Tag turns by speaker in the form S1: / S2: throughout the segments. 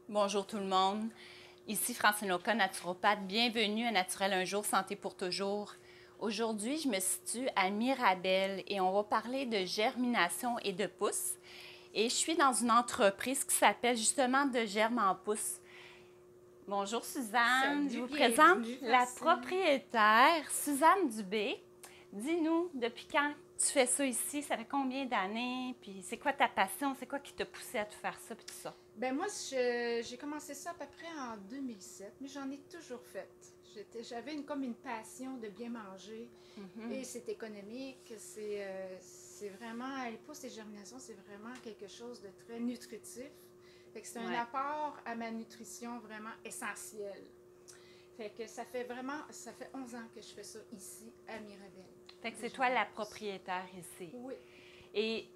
S1: Bonjour tout le monde. Ici Francine Oka, naturopathe. Bienvenue à Naturel un jour, santé pour toujours. Aujourd'hui, je me situe à Mirabel et on va parler de germination et de pousses. Et je suis dans une entreprise qui s'appelle justement De Germe en Pousse. Bonjour Suzanne,
S2: Salut,
S1: je vous présente
S2: bienvenue,
S1: la
S2: Francine.
S1: propriétaire Suzanne Dubé. Dis-nous, depuis quand tu fais ça ici? Ça fait combien d'années? Puis c'est quoi ta passion? C'est quoi qui t'a poussé à tout faire ça? Puis tout ça?
S2: Ben moi, j'ai commencé ça à peu près en 2007, mais j'en ai toujours fait. J'avais comme une passion de bien manger et c'est économique. C'est vraiment, les pousses et germinations, c'est vraiment quelque chose de très nutritif. Fait que c'est un
S1: Ouais.
S2: apport à ma nutrition vraiment essentiel. Fait que ça fait 11 ans que je fais ça ici à Mirabel.
S1: Fait que c'est toi la propriétaire ici.
S2: Oui.
S1: Et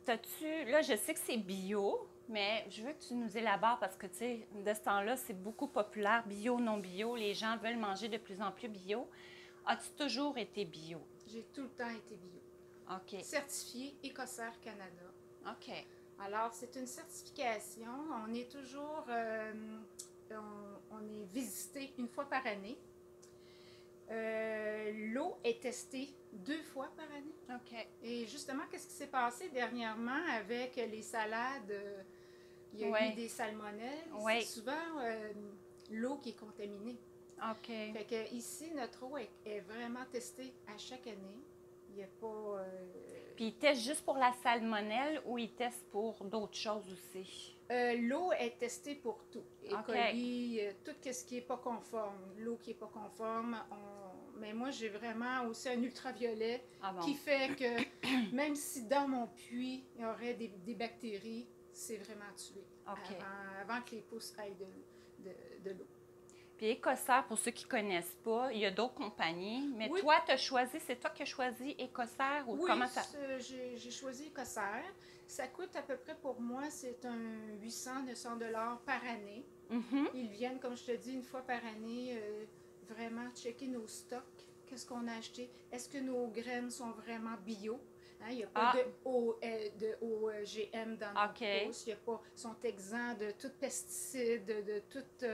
S1: là, je sais que c'est bio, mais je veux que tu nous élabores parce que, tu sais, de ce temps-là, c'est beaucoup populaire, bio, non bio. Les gens veulent manger de plus en plus bio. As-tu toujours été bio?
S2: J'ai tout le temps été bio.
S1: OK.
S2: Certifié Écossaire Canada.
S1: OK.
S2: Alors, c'est une certification. On est toujours, on est visité une fois par année. L'eau est testée 2 fois par année.
S1: OK.
S2: Et justement, qu'est-ce qui s'est passé dernièrement avec les salades? Il y a eu des salmonelles.
S1: Ouais.
S2: C'est souvent l'eau qui est contaminée.
S1: OK.
S2: Fait que ici, notre eau est vraiment testée à chaque année. Il n'y a pas...
S1: Puis ils testent juste pour la salmonelle ou ils testent pour d'autres choses aussi?
S2: L'eau est testée pour tout. E.
S1: OK.
S2: coli, tout ce qui n'est pas conforme. L'eau qui n'est pas conforme, mais moi, j'ai vraiment aussi un ultraviolet qui fait que même si dans mon puits, il y aurait des bactéries, c'est vraiment tué avant que les pousses aillent de l'eau.
S1: Puis Écossaire, pour ceux qui ne connaissent pas, il y a d'autres compagnies, mais
S2: Oui.
S1: toi, tu as choisi, c'est toi qui as choisi Écossaire ou
S2: Oui,
S1: comment ça?
S2: j'ai choisi Écossaire. Ça coûte à peu près pour moi, c'est un 800-900 $ par année. Ils viennent, comme je te dis, une fois par année, vraiment checker nos stocks. Qu'est-ce qu'on a acheté? Est-ce que nos graines sont vraiment bio? Hein, il n'y a pas de OGM dans nos pousses. Ils sont exempts de tout pesticide, de tout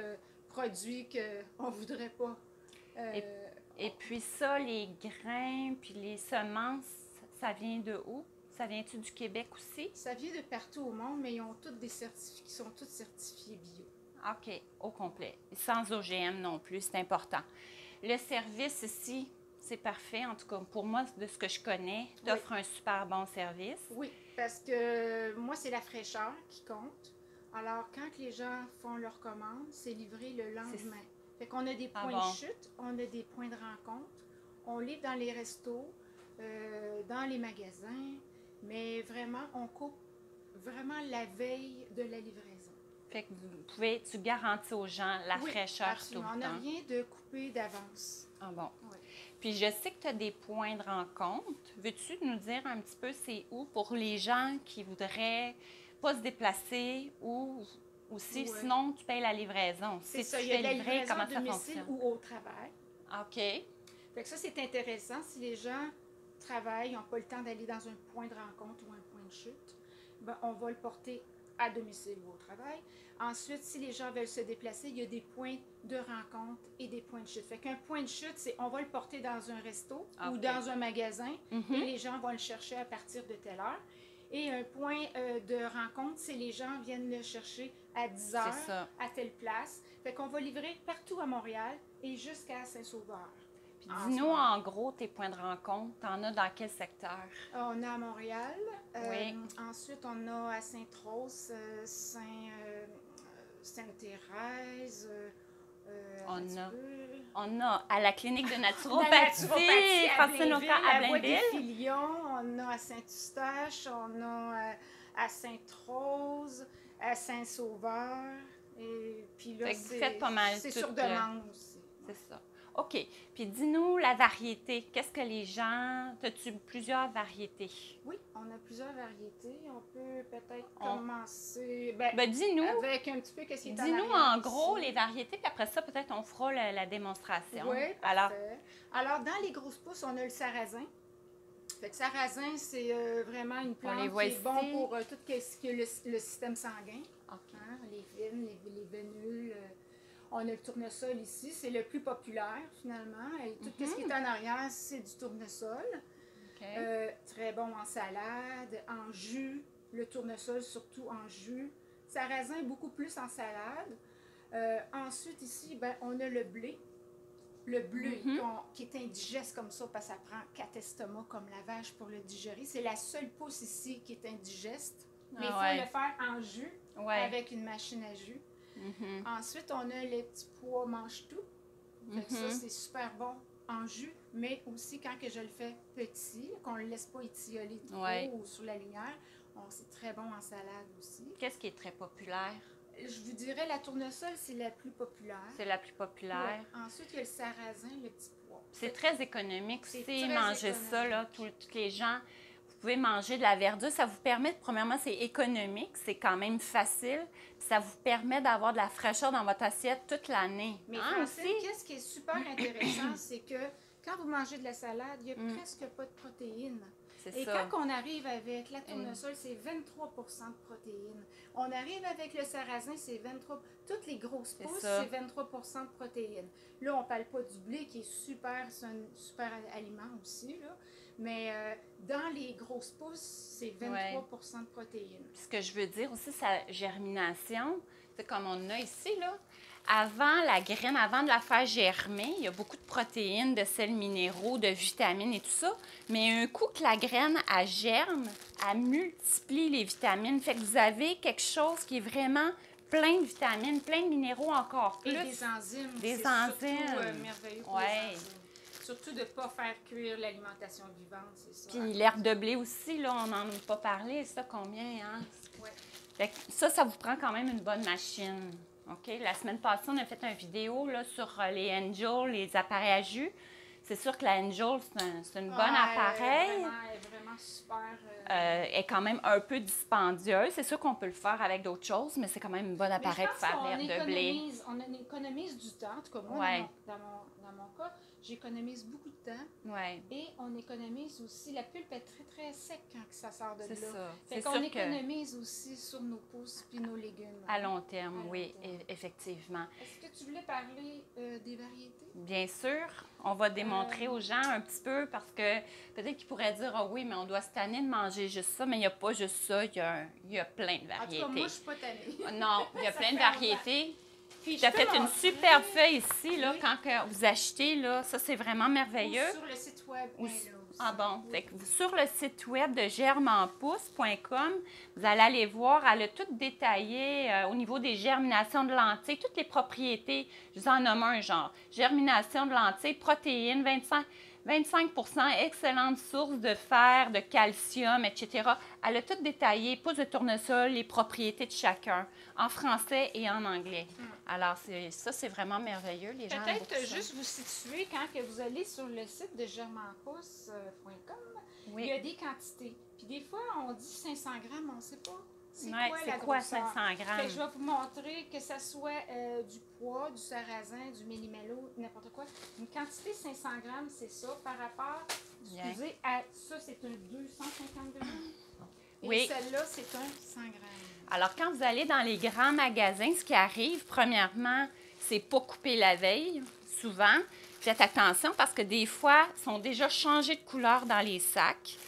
S2: produit qu'on ne voudrait pas.
S1: Et puis ça, les grains, puis les semences, ça vient de où? Ça vient-tu du Québec aussi?
S2: Ça vient de partout au monde, mais ils ont toutes ils sont tous certifiés bio.
S1: OK, au complet. Sans OGM non plus, c'est important. Le service ici, c'est parfait. En tout cas, pour moi, de ce que je connais, tu offres un super bon service.
S2: Oui, parce que moi, c'est la fraîcheur qui compte. Alors, quand les gens font leur commande, c'est livré le lendemain. Fait qu'on a des points de chute, on a des points de rencontre. On livre dans les restos, dans les magasins, mais vraiment, on coupe vraiment la veille de la livraison.
S1: Fait que tu garantis aux gens la fraîcheur
S2: absolument.
S1: tout le temps.
S2: On n'a rien de coupé d'avance.
S1: Ah bon. Oui. Puis je sais que tu as des points de rencontre. Veux-tu nous dire un petit peu c'est où pour les gens qui voudraient pas se déplacer ou aussi, sinon tu payes la livraison.
S2: C'est
S1: si
S2: ça,
S1: tu
S2: il y a
S1: fais
S2: de la
S1: livrer,
S2: livraison
S1: comment
S2: à
S1: ça
S2: domicile
S1: fonctionne?
S2: ou au travail.
S1: OK.
S2: Fait que ça, c'est intéressant. Si les gens travaillent, n'ont pas le temps d'aller dans un point de rencontre ou un point de chute, ben, on va le porter à domicile ou au travail. Ensuite, si les gens veulent se déplacer, il y a des points de rencontre et des points de chute. Fait qu'un point de chute, c'est on va le porter dans un resto ou dans un magasin et les gens vont le chercher à partir de telle heure. Et un point de rencontre, c'est les gens viennent le chercher à 10 heures à telle place. Fait qu'on va livrer partout à Montréal et jusqu'à Saint-Sauveur.
S1: Dis-nous en gros tes points de rencontre. T'en as dans quel secteur?
S2: On a à Montréal.
S1: Oui.
S2: Ensuite, on a à Sainte-Rose, Sainte-Thérèse.
S1: On a à la clinique de naturopathie,
S2: Francine Oka à Blainville.
S1: Blainville.
S2: Filion, on a à Saint-Eustache, on a à Sainte-Rose, à Saint-Sauveur. Et puis là, c'est sur demande aussi.
S1: C'est ça. OK. Puis dis-nous la variété. Qu'est-ce que les gens... As-tu plusieurs variétés?
S2: Oui, on a plusieurs variétés. On peut peut-être commencer
S1: dis-nous,
S2: avec un petit peu qu'est-ce qui est en
S1: dis-nous en gros les variétés, puis après ça, peut-être on fera la démonstration.
S2: Oui, parfait. Alors, dans les grosses pousses, on a le sarrasin. Fait que sarrasin, c'est vraiment une plante qui est bon pour tout ce qui est le système sanguin.
S1: Okay.
S2: Hein? les fines, les vénules. On a le tournesol ici, c'est le plus populaire finalement. Et tout ce qui est en arrière, c'est du tournesol. Très bon en salade, en jus. Le tournesol, surtout en jus. Sarrasin, beaucoup plus en salade. Ensuite, ici, ben, on a le blé. Le blé qui est indigeste comme ça, parce que ça prend 4 estomacs comme la vache pour le digérer. C'est la seule pousse ici qui est indigeste. Mais il faut le faire en jus avec une machine à jus. Ensuite, on a les petits pois mange-tout. Ça, c'est super bon en jus, mais aussi quand que je le fais petit, qu'on ne le laisse pas étioler trop ou sous la lumière, c'est très bon en salade aussi.
S1: Qu'est-ce qui est très populaire?
S2: Je vous dirais la tournesol, c'est la plus populaire.
S1: C'est la plus populaire.
S2: Ensuite, il y a le sarrasin, le petit pois.
S1: C'est très économique aussi, manger ça, là, tous les gens. Vous pouvez manger de la verdure. Ça vous permet, premièrement, c'est économique, c'est quand même facile. Ça vous permet d'avoir de la fraîcheur dans votre assiette toute l'année.
S2: Mais Francine, qu'est-ce qui est super intéressant, c'est que quand vous mangez de la salade, il n'y a presque pas de protéines. Et quand on arrive avec la tournesol, c'est 23 de protéines. On arrive avec le sarrasin, c'est 23. Toutes les grosses pousses, c'est 23 de protéines. Là, on ne parle pas du blé qui est super, c'est un super aliment aussi, là. Mais dans les grosses pousses, c'est 23 de protéines.
S1: Ce que je veux dire aussi, sa germination, c'est comme on a ici, là. Avant la graine, avant de la faire germer, il y a beaucoup de protéines, de sels minéraux, de vitamines et tout ça. Mais un coup que la graine, elle germe, elle multiplie les vitamines. Fait que vous avez quelque chose qui est vraiment plein de vitamines, plein de minéraux encore plus.
S2: Et des enzymes.
S1: Des enzymes.
S2: Surtout merveilleux pour les enzymes. Surtout de ne pas faire cuire l'alimentation vivante, c'est ça.
S1: Puis l'herbe de blé aussi, là, on n'en a pas parlé. Ça, combien, hein?
S2: Oui.
S1: Fait que ça vous prend quand même une bonne machine. OK? La semaine passée, on a fait une vidéo là, sur les Angel, les appareils à jus. C'est sûr que la Angel, c'est une bonne appareil.
S2: Elle est vraiment super.
S1: Elle est quand même un peu dispendieuse. C'est sûr qu'on peut le faire avec d'autres choses, mais c'est quand même une bonne appareil pour faire l'herbe de blé.
S2: On économise du temps. En tout cas, moi, dans mon cas, j'économise beaucoup de temps. Et on économise aussi. La pulpe est très, très sec quand ça sort de là.
S1: C'est ça.
S2: Fait qu'on économise aussi sur nos pousses puis nos légumes.
S1: À long terme, effectivement.
S2: Est-ce que tu voulais parler des variétés?
S1: Bien sûr. On va démontrer aux gens un petit peu parce que peut-être qu'ils pourraient dire « Ah oui, mais on doit se tanner de manger juste ça. » Mais il n'y a pas juste ça. Il y a plein de variétés.
S2: En tout cas, moi, je ne suis pas tannée.
S1: Non, il y a plein de variétés. Tu as fait une superbe feuille ici, là, quand vous achetez, là, ça c'est vraiment merveilleux.
S2: Ou sur le site web.
S1: Ah bon, fait que sur le site web de germenpousse.com, vous allez aller voir, elle a tout détaillé au niveau des germinations de lentilles, toutes les propriétés, je vous en nomme un genre, germination de lentilles, protéines, 25 excellente source de fer, de calcium, etc. Elle a tout détaillé, pousse de tournesol, les propriétés de chacun, en français et en anglais. Alors, ça, c'est vraiment merveilleux. Les gens
S2: peut-être juste vous situer, quand que vous allez sur le site de germenpousse.com, il y a des quantités. Puis des fois, on dit 500 grammes, on ne sait pas.
S1: C'est quoi 500 grammes?
S2: Fait que je vais vous montrer que ce soit du pois, du sarrasin, du méli-mélo, n'importe quoi. Une quantité 500 grammes, c'est ça. Par rapport, excusez, à ça, c'est un 250 grammes. Et celle-là, c'est un 100 grammes.
S1: Alors, quand vous allez dans les grands magasins, ce qui arrive, premièrement, c'est pas couper la veille, souvent. Faites attention parce que des fois, ils sont déjà changés de couleur dans les sacs.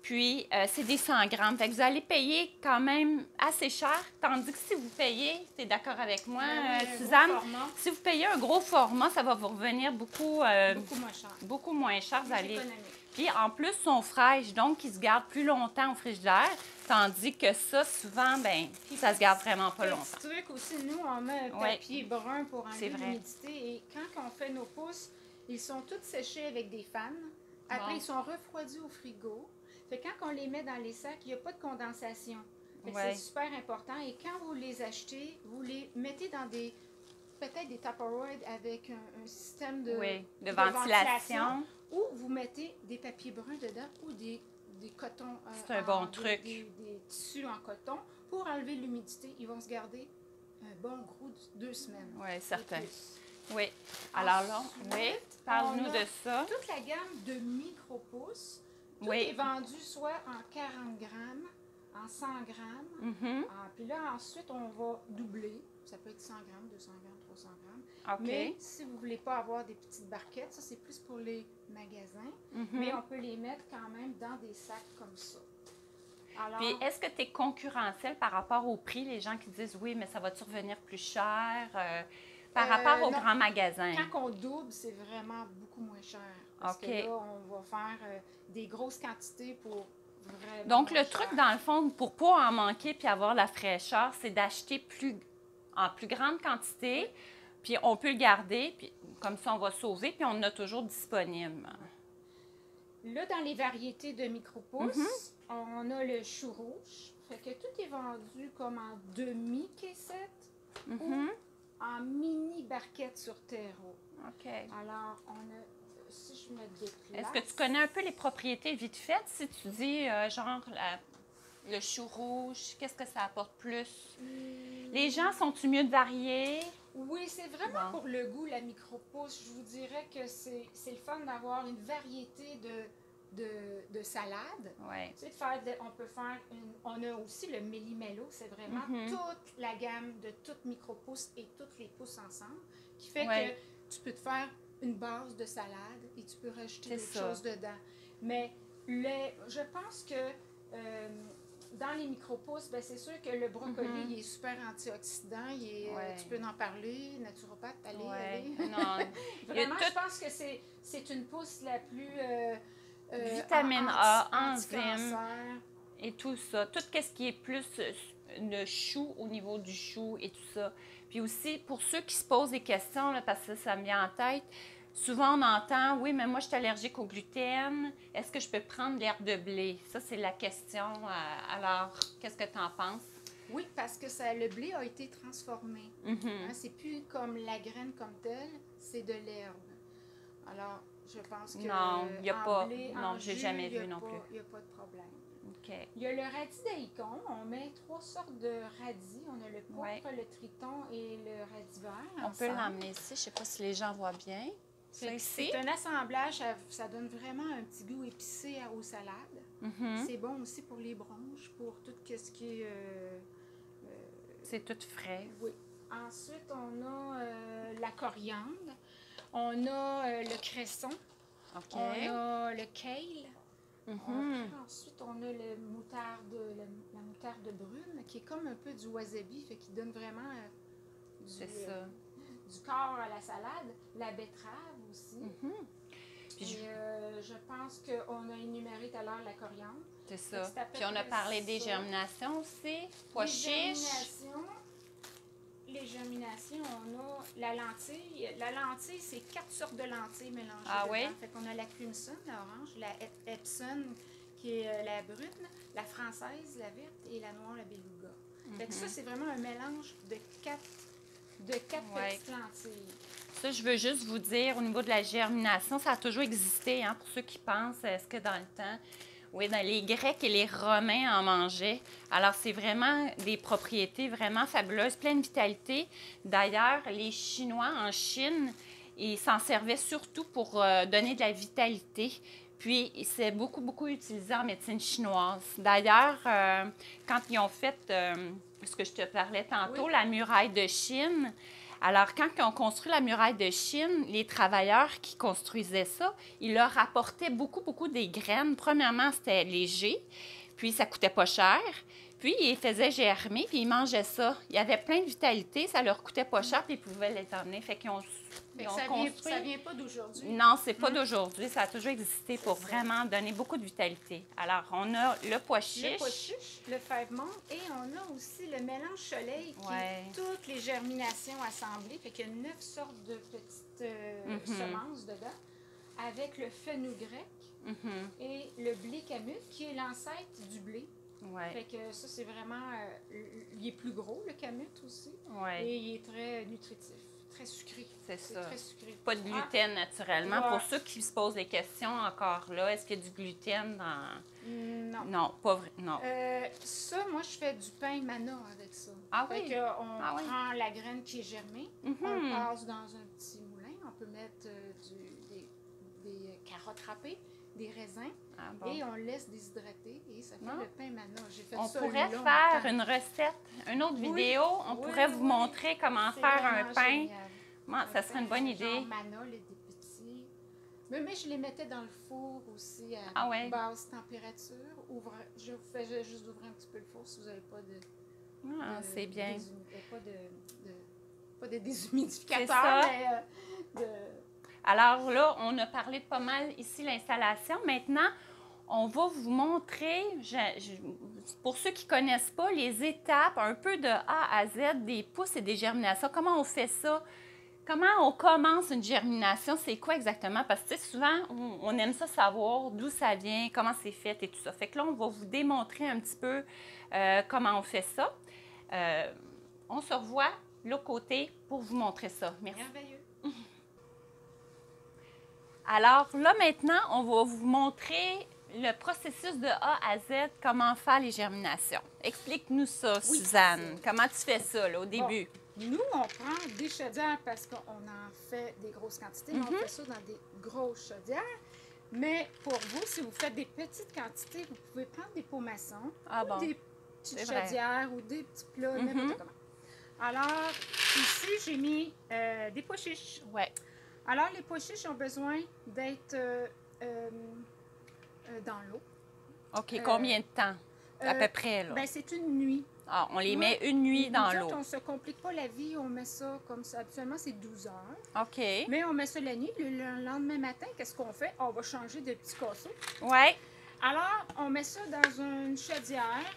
S1: Puis, c'est des 100 grammes. Fait que vous allez payer quand même assez cher. Tandis que si vous payez, tu es d'accord avec moi, Suzanne? Si vous payez un gros format, ça va vous revenir beaucoup
S2: moins cher.
S1: Beaucoup moins cher. Vous allez... Puis, en plus, ils sont fraîches, donc ils se gardent plus longtemps au frigidaire. Tandis que ça, souvent, ben, ça se garde vraiment pas longtemps.
S2: Petit truc aussi, nous, on met un papier brun pour enlever l'humidité. Et quand on fait nos pousses, ils sont tous séchés avec des fans. Après, ils sont refroidis au frigo. Fait que quand on les met dans les sacs, il n'y a pas de condensation. C'est super important. Et quand vous les achetez, vous les mettez dans peut-être des Tupperware avec un système de ventilation. Ou vous mettez des papiers bruns dedans ou des cotons.
S1: C'est un bon truc.
S2: Des tissus en coton pour enlever l'humidité. Ils vont se garder un bon gros 2 semaines.
S1: Oui, certain. Oui. Alors là, parle-nous de ça.
S2: Toute la gamme de micro-pousses. Tout est vendu soit en 40 grammes, en 100 grammes. Puis là, ensuite, on va doubler. Ça peut être 100 grammes, 200 grammes, 300 grammes.
S1: OK.
S2: Mais si vous ne voulez pas avoir des petites barquettes, ça, c'est plus pour les magasins. Mais on peut les mettre quand même dans des sacs comme ça. Alors,
S1: Puis, est-ce que tu es concurrentiel par rapport au prix? Les gens qui disent, oui, mais ça va-tu revenir plus cher par rapport aux
S2: non.
S1: grands magasins?
S2: Quand on double, c'est vraiment beaucoup moins cher. Parce que là, on va faire des grosses quantités pour vraiment
S1: Donc,
S2: moins
S1: le truc,
S2: cher.
S1: dans le fond, pour ne pas en manquer puis avoir la fraîcheur, c'est d'acheter en plus grande quantité, puis on peut le garder, puis comme ça, on va sauver, puis on en a toujours disponible.
S2: Là, dans les variétés de micro-pousses, on a le chou rouge. Fait que tout est vendu comme en demi-caissette ou en mini barquette sur terreau.
S1: OK.
S2: Alors, on a, si je me déplace...
S1: Est-ce que tu connais un peu les propriétés vite faites? Si tu dis, genre, le chou rouge, qu'est-ce que ça apporte plus? Les gens sont-ils mieux de varier?
S2: Oui, c'est vraiment pour le goût, la micro-pousse. Je vous dirais que c'est le fun d'avoir une variété de salades.
S1: Oui.
S2: Tu sais, on peut faire on a aussi le méli-mélo, c'est vraiment toute la gamme de toutes micro-pousses et toutes les pousses ensemble, qui fait que tu peux te faire une base de salade et tu peux rajouter d'autres choses dedans. Mais je pense que dans les micro-pousses, ben, c'est sûr que le brocoli il est super antioxydant. Tu peux en parler, naturopathe, allez.
S1: Non.
S2: Vraiment, je pense que c'est une pousse la plus...
S1: vitamine A, enzymes et tout ça. Tout ce qui est plus le chou au niveau du chou et tout ça. Puis aussi, pour ceux qui se posent des questions, là, parce que ça me vient en tête, souvent on entend, oui, mais moi je suis allergique au gluten, est-ce que je peux prendre l'herbe de blé? Ça, c'est la question. Alors, qu'est-ce que tu en penses?
S2: Oui, parce que le blé a été transformé. Hein, c'est plus comme la graine comme telle, c'est de l'herbe. Alors, je pense que
S1: non, il n'y a pas.
S2: Blé,
S1: non, j'ai jamais vu non plus.
S2: Il n'y a pas de problème.
S1: OK.
S2: Il y a le radis daikon. On met 3 sortes de radis. On a le pourpre, le triton et le radis vert.
S1: On peut l'emmener ici. Je ne sais pas si les gens voient bien.
S2: C'est un assemblage. Ça donne vraiment un petit goût épicé aux salades. C'est bon aussi pour les bronches, pour tout ce qui est...
S1: c'est tout frais.
S2: Oui. Ensuite, on a la coriandre. On a le cresson.
S1: OK.
S2: On a le kale. Ensuite, on a la moutarde brune, qui est comme un peu du wasabi, fait qui donne vraiment du corps à la salade. La betterave aussi. Et je pense qu'on a énuméré tout à l'heure la coriandre.
S1: C'est ça. Puis on a parlé des germinations aussi. Pois chiches.
S2: Les germinations, on a la lentille. La lentille, c'est 4 sortes de lentilles mélangées.
S1: Ah
S2: dedans.
S1: oui?
S2: Fait qu'on a la crimson, la orange, la Epson, qui est la brune, la française, la verte, et la noire, la beluga. Fait que ça, c'est vraiment un mélange de 4 petites lentilles. Ça,
S1: je veux juste vous dire, au niveau de la germination, ça a toujours existé, hein, pour ceux qui pensent, est-ce que dans le temps... Oui, dans les Grecs et les Romains en mangeaient. Alors, c'est vraiment des propriétés vraiment fabuleuses, pleines de vitalité. D'ailleurs, les Chinois en Chine, ils s'en servaient surtout pour donner de la vitalité. Puis, c'est beaucoup, beaucoup utilisé en médecine chinoise. D'ailleurs, quand ils ont fait, ce que je te parlais tantôt, la muraille de Chine, alors, quand ils ont construit la muraille de Chine, les travailleurs qui construisaient ça, ils leur apportaient beaucoup, beaucoup des graines. Premièrement, c'était léger, puis ça coûtait pas cher. Puis, ils les faisaient germer, puis ils mangeaient ça. Il y avait plein de vitalité, ça leur coûtait pas cher, puis ils pouvaient les emmener. Fait qu'ils ont construit...
S2: Ça vient pas d'aujourd'hui?
S1: Non, c'est pas d'aujourd'hui. Ça a toujours existé pour vraiment donner beaucoup de vitalité. Alors, on a le pois chiche.
S2: Le fève menthe, et on a aussi le mélange soleil, qui est toutes les germinations assemblées. Fait qu'il y a 9 sortes de petites semences dedans, avec le fenouil-grec et le blé camut, qui est l'ancêtre du blé. Fait que ça, c'est vraiment... il est plus gros, le camut aussi. Et il est très nutritif, très sucré.
S1: C'est ça.
S2: Très sucré.
S1: Pas de gluten, naturellement. Pour ceux qui se posent des questions encore là, est-ce qu'il y a du gluten dans...
S2: Non.
S1: Non, pas vrai. Non.
S2: Ça, moi, je fais du pain mana avec ça.
S1: Ah oui?
S2: Fait qu'on prend la graine qui est germée, on passe dans un petit moulin, on peut mettre des carottes râpées, des raisins
S1: Ah, bon.
S2: et on laisse déshydrater et ça fait
S1: Ah.
S2: le pain mana. J'ai fait
S1: On
S2: ça
S1: pourrait
S2: longtemps.
S1: faire une recette, une autre
S2: Oui,
S1: vidéo, on
S2: oui,
S1: pourrait vous
S2: oui.
S1: montrer comment
S2: C'est
S1: faire un
S2: vraiment
S1: pain.
S2: génial.
S1: Bon, ça serait une bonne idée.
S2: Genre mana, les des petits. Mais je les mettais dans le four aussi à
S1: Ah ouais.
S2: basse température. Je vous fais juste ouvrir un petit peu le four si vous n'avez pas de...
S1: Ah, c'est bien.
S2: Pas de déshumidificateur,
S1: ça.
S2: mais
S1: Alors là, on a parlé de pas mal ici l'installation. Maintenant, on va vous montrer, pour ceux qui ne connaissent pas, les étapes un peu de A à Z des pousses et des germinations. Comment on fait ça? Comment on commence une germination? C'est quoi exactement? Parce que souvent, on aime ça savoir d'où ça vient, comment c'est fait et tout ça. Fait que là, on va vous démontrer un petit peu comment on fait ça. On se revoit l'autre côté pour vous montrer ça. Merci.
S2: merveilleux.
S1: Alors là, maintenant, on va vous montrer le processus de A à Z, comment faire les germinations. Explique-nous ça,
S2: Oui,
S1: Suzanne. Comment tu fais ça là, au début?
S2: Bon, nous, on prend des chaudières parce qu'on en fait des grosses quantités, mais on fait ça dans des grosses chaudières. Mais pour vous, si vous faites des petites quantités, vous pouvez prendre des pots maçons ou des petites chaudières ou des petits plats, n'importe comment. Alors, ici, j'ai mis des pois chiches.
S1: Ouais.
S2: Alors, les pois chiches ont besoin d'être dans l'eau.
S1: OK. Combien de temps, à peu près, là?
S2: Ben, c'est une nuit.
S1: Ah, on les met une nuit dans l'eau.
S2: On ne se complique pas la vie, on met ça comme ça. Habituellement, c'est 12 heures.
S1: OK.
S2: Mais on met ça la nuit. Le lendemain matin, qu'est-ce qu'on fait? On va changer de petits casseaux.
S1: Ouais.
S2: Alors, on met ça dans une chaudière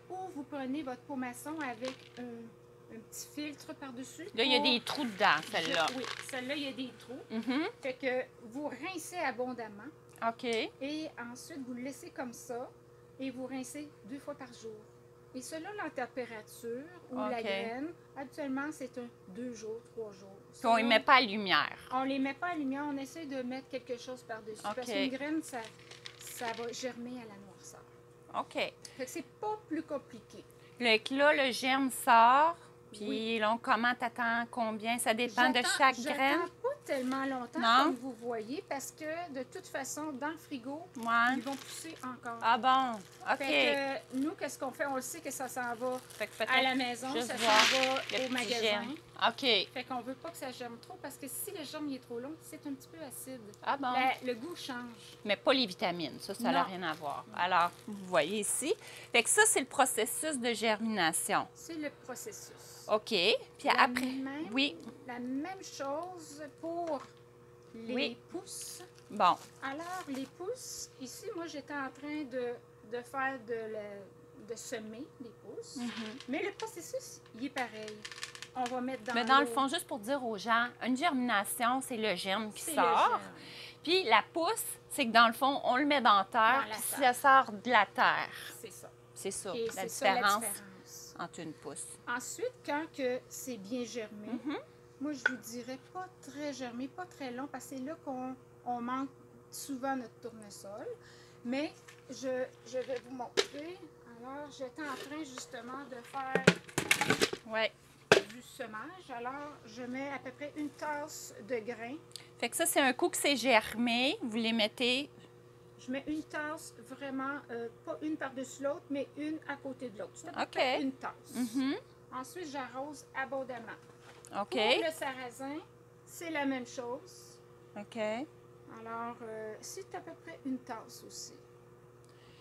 S2: où vous prenez votre pot maçon avec un petit filtre par-dessus.
S1: Là, il y a des trous dedans, celle-là.
S2: Oui, celle-là, il y a des trous.
S1: Mhm.
S2: Fait que vous rincez abondamment
S1: OK.
S2: et ensuite, vous le laissez comme ça et vous rincez 2 fois par jour. Et selon la température ou la
S1: OK.
S2: graine, habituellement, c'est 2 jours, 3 jours.
S1: Puis on ne les met pas à lumière.
S2: On les met pas à la lumière, on essaie de mettre quelque chose par-dessus.
S1: OK.
S2: Parce qu'une graine, ça va germer à la noirceur.
S1: OK.
S2: Fait que c'est pas plus compliqué.
S1: Là, le germe sort. Puis là, comment t'attends combien? Ça dépend de chaque graine?
S2: J'attends pas tellement longtemps
S1: Non?
S2: comme vous voyez parce que de toute façon, dans le frigo,
S1: Ouais.
S2: ils vont pousser encore.
S1: Ah bon? OK.
S2: Fait que nous, qu'est-ce qu'on fait? On le sait que ça s'en va
S1: Fait que peut-être
S2: à la maison,
S1: juste
S2: ça
S1: voir
S2: s'en va
S1: le
S2: au
S1: petit
S2: magasin.
S1: germe. OK.
S2: Fait qu'on veut pas que ça germe trop parce que si le germe il est trop long, c'est un petit peu acide.
S1: Ah bon?
S2: Le goût change.
S1: Mais pas les vitamines. Ça n'a
S2: Non.
S1: rien à voir. Alors, vous voyez ici. Fait que ça, c'est le processus de germination.
S2: C'est le processus.
S1: OK. Puis après... Oui.
S2: La même chose pour les
S1: Oui.
S2: pousses.
S1: Bon.
S2: Alors, les pousses, ici, moi, j'étais en train de faire de semer les pousses. Mais le processus, il est pareil. On va mettre dans
S1: Mais dans le
S2: l'eau.
S1: fond, juste pour dire aux gens, une germination, c'est le germe qui
S2: C'est
S1: sort.
S2: le germe.
S1: Puis la pousse, c'est que dans le fond, on le met dans la terre,
S2: Dans la
S1: puis
S2: terre.
S1: ça sort de la terre.
S2: C'est ça.
S1: C'est ça,
S2: Et
S1: la
S2: c'est ça la
S1: différence
S2: différence.
S1: entre une pousse.
S2: Ensuite, quand que c'est bien germé, moi, je vous dirais pas très germé, pas très long, parce que c'est là qu'on manque souvent notre tournesol. Mais je vais vous montrer. Alors, j'étais en train justement de faire
S1: Ouais.
S2: du semage. Alors, je mets à peu près une tasse de grains.
S1: Fait que ça, c'est un coup que c'est germé, vous les mettez.
S2: Je mets une tasse vraiment, pas une par-dessus l'autre, mais une à côté de l'autre. C'est à peu
S1: OK.
S2: près une tasse.
S1: Mhm.
S2: Ensuite, j'arrose abondamment.
S1: OK.
S2: Pour le sarrasin, c'est la même chose.
S1: OK.
S2: Alors, c'est à peu près une tasse aussi.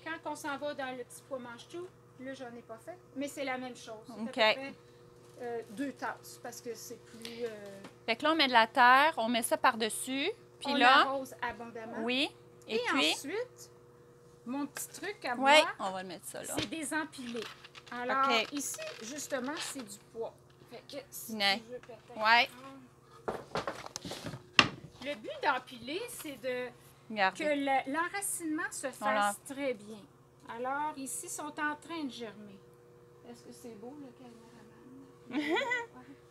S2: Quand on s'en va dans le petit pois mange-tout, là, j'en ai pas fait, mais c'est la même chose. C'est
S1: OK.
S2: à peu près 2 tasses, parce que c'est plus...
S1: Fait que là, on met de la terre, on met ça par-dessus. Puis
S2: on
S1: là,
S2: arrose abondamment.
S1: oui. Et
S2: Et
S1: puis,
S2: ensuite, mon petit truc à
S1: oui,
S2: moi,
S1: on va le mettre ça là.
S2: c'est des empilés. Alors,
S1: OK.
S2: ici, justement, c'est du pois. Fait que si
S1: Non.
S2: tu veux peut-être...
S1: Ouais.
S2: Le but d'empiler, c'est que
S1: Regardez.
S2: l'enracinement se fasse très bien. Alors, ici, ils sont en train de germer. Est-ce que c'est beau, le caméraman?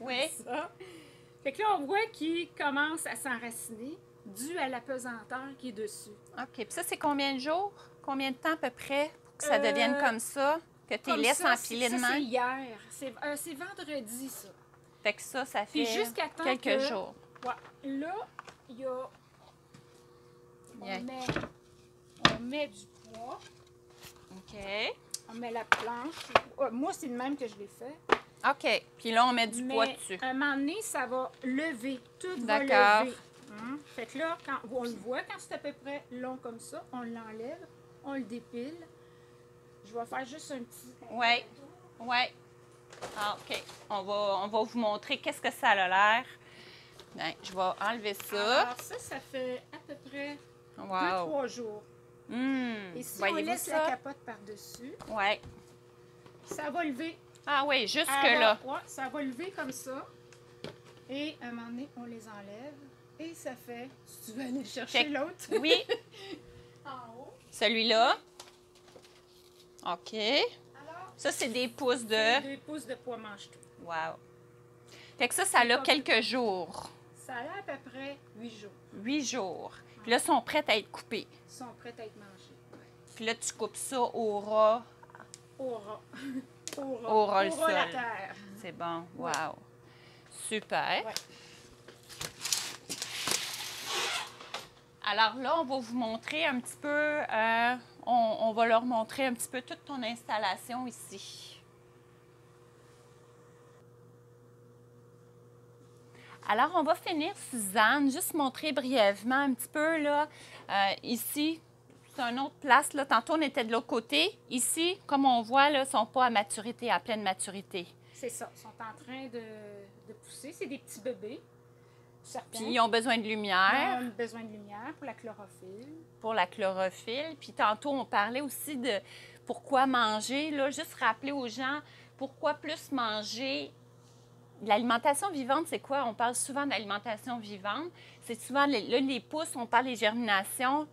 S1: Oui.
S2: Ça. Fait que là, on voit qu'il commence à s'enraciner dû à la pesanteur qui est dessus.
S1: OK. Puis ça, c'est combien de jours? Combien de temps à peu près pour que ça devienne comme ça? Que tu les
S2: Comme
S1: laisses
S2: ça,
S1: empiler de
S2: ça, c'est
S1: même?
S2: hier. C'est vendredi, ça.
S1: Fait que ça
S2: Puis
S1: fait
S2: jusqu'à temps
S1: quelques
S2: que-
S1: jours.
S2: Ouais. Là, il y a... On
S1: Bien.
S2: met On met du poids.
S1: OK.
S2: On met la planche. Moi, c'est le même que je l'ai fait.
S1: OK. Puis là, on met du poids
S2: Mais
S1: dessus.
S2: à un moment donné, ça va lever. Tout va
S1: D'accord.
S2: lever. Fait que là, quand on le voit, quand c'est à peu près long comme ça, on l'enlève, on le dépile. Je vais faire juste un petit...
S1: Oui. Oui. Ah, OK. On va vous montrer qu'est-ce que ça a l'air. Bien, je vais enlever ça.
S2: Alors ça fait à peu près
S1: Wow.
S2: 2-3 jours. Et si on
S1: Voyez-vous
S2: laisse
S1: ça?
S2: la capote par-dessus,
S1: Oui.
S2: ça va lever.
S1: Ah oui, jusque-là.
S2: Ouais, ça va lever comme ça. Et à un moment donné, on les enlève. Et ça fait... Si tu veux aller chercher
S1: Fait-
S2: l'autre.
S1: Oui.
S2: En haut.
S1: Celui-là. OK.
S2: Alors,
S1: Ça, c'est des pouces
S2: c'est
S1: de...
S2: 2 pouces de poids mange-tout.
S1: Wow. Fait que ça a quelques jours.
S2: Ça a à peu près 8 jours.
S1: 8 jours. Puis là, ils sont prêts à être coupés.
S2: Ils sont prêts à être mangés.
S1: Puis là, tu coupes ça au ras.
S2: Au ras.
S1: Au ras le
S2: la
S1: sol.
S2: terre.
S1: C'est bon. Wow.
S2: Ouais.
S1: Super.
S2: Ouais.
S1: Alors là, on va vous montrer un petit peu, on va leur montrer un petit peu toute ton installation ici. Alors, on va finir, Suzanne, juste montrer brièvement un petit peu, là, ici, c'est une autre place, là. Tantôt, on était de l'autre côté. Ici, comme on voit, là, ils ne sont pas à maturité, à pleine maturité.
S2: C'est ça. Ils sont en train de pousser. C'est des petits bébés. Certains.
S1: Puis, ils ont besoin de lumière.
S2: Ils ont besoin de lumière pour la chlorophylle.
S1: Pour la chlorophylle. Puis tantôt, on parlait aussi de pourquoi manger. Là, juste rappeler aux gens pourquoi plus manger. L'alimentation vivante, c'est quoi? On parle souvent d'alimentation vivante. C'est souvent, là, les pousses, on parle des germinations.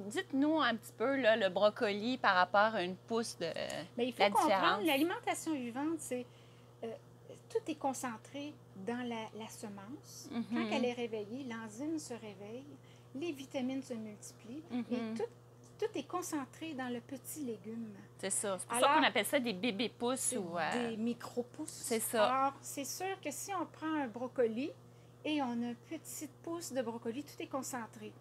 S1: Dites-nous un petit peu là, le brocoli par rapport à une pousse de
S2: Mais il faut
S1: la différence.
S2: comprendre, l'alimentation vivante, c'est... tout est concentré dans la semence. Quand elle est réveillée, l'enzyme se réveille, les vitamines se multiplient et tout est concentré dans le petit légume.
S1: C'est ça. C'est pour ça qu'on appelle ça des bébés pousses.
S2: C'est
S1: ou
S2: des micro-pousses.
S1: C'est ça.
S2: Alors, c'est sûr que si on prend un brocoli et on a une petite pousse de brocoli, tout est concentré.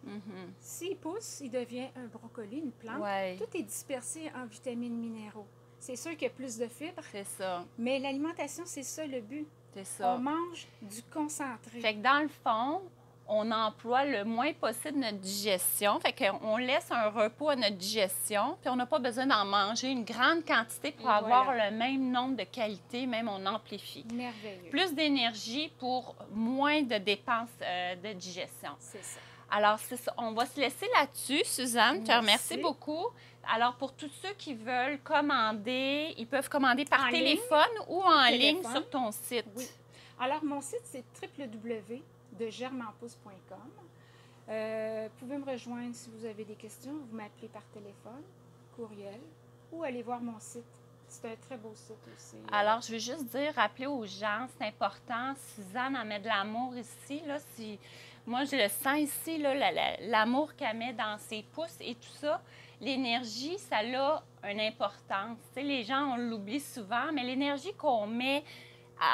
S2: S'il pousse, il devient un brocoli, une plante.
S1: Ouais.
S2: Tout est dispersé en vitamines, minéraux. C'est sûr qu'il y a plus de fibres.
S1: C'est ça.
S2: Mais l'alimentation, c'est ça le but.
S1: C'est ça.
S2: On mange du concentré.
S1: Fait que dans le fond, on emploie le moins possible notre digestion. Fait qu'on laisse un repos à notre digestion, puis on n'a pas besoin d'en manger une grande quantité pour avoir le même nombre de qualités, même on amplifie.
S2: Merveilleux.
S1: Plus d'énergie pour moins de dépenses de digestion.
S2: C'est ça.
S1: Alors, c'est ça. On va se laisser là-dessus, Suzanne. Je te remercie
S2: Merci.
S1: beaucoup. Alors, pour tous ceux qui veulent commander, ils peuvent commander par
S2: En
S1: téléphone ou en ligne
S2: Téléphone.
S1: sur ton site.
S2: Oui. Alors, mon site, c'est www.degermenpousse.com. Vous pouvez me rejoindre si vous avez des questions. Vous m'appelez par téléphone, courriel ou allez voir mon site. C'est un très beau site aussi.
S1: Alors, je veux juste dire, rappeler aux gens, c'est important. Suzanne, elle met de l'amour ici. Là, moi, je le sens ici, là, l'amour qu'elle met dans ses pouces et tout ça. L'énergie, ça a une importance. Tu sais, les gens, on l'oublie souvent, mais l'énergie qu'on met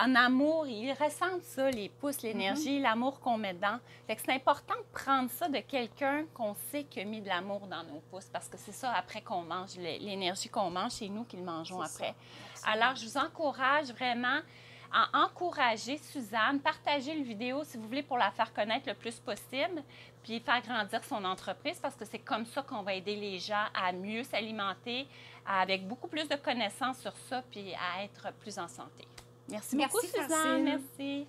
S1: en amour, ils ressentent ça, les pouces, l'énergie, l'amour qu'on met dedans. Fait que c'est important de prendre ça de quelqu'un qu'on sait qui a mis de l'amour dans nos pouces, parce que c'est ça après qu'on mange, l'énergie qu'on mange, c'est nous qui le mangeons après. Alors, je vous encourage vraiment à encourager Suzanne, partager la vidéo si vous voulez pour la faire connaître le plus possible, puis faire grandir son entreprise, parce que c'est comme ça qu'on va aider les gens à mieux s'alimenter, avec beaucoup plus de connaissances sur ça, puis à être plus en santé. Merci beaucoup, Suzanne.
S2: Francine.
S1: Merci.